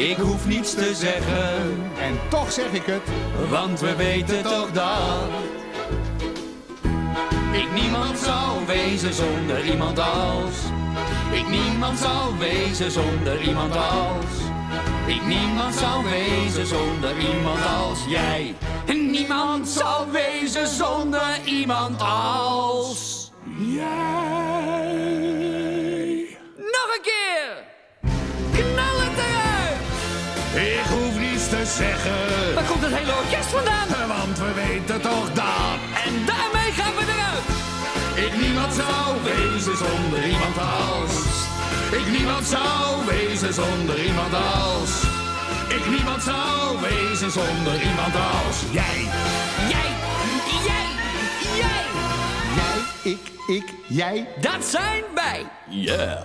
Ik hoef niets te zeggen, En toch zeg ik het. want we weten toch dat ik niemand zou wezen zonder iemand als. Ik niemand zou wezen zonder iemand als. Ik niemand zou wezen zonder iemand als jij. Niemand zou wezen zonder iemand als jij. Nog een keer! Knal het eruit! Ik hoef niets te zeggen, Waar komt het hele orkest vandaan? want we weten toch dat En daarmee gaan we eruit! ik niemand zou wezen zonder iemand als. Ik niemand zou wezen zonder iemand als. Ik niemand zou wezen zonder iemand als jij. Jij! Jij, ik, jij. Dat zijn wij! Yeah!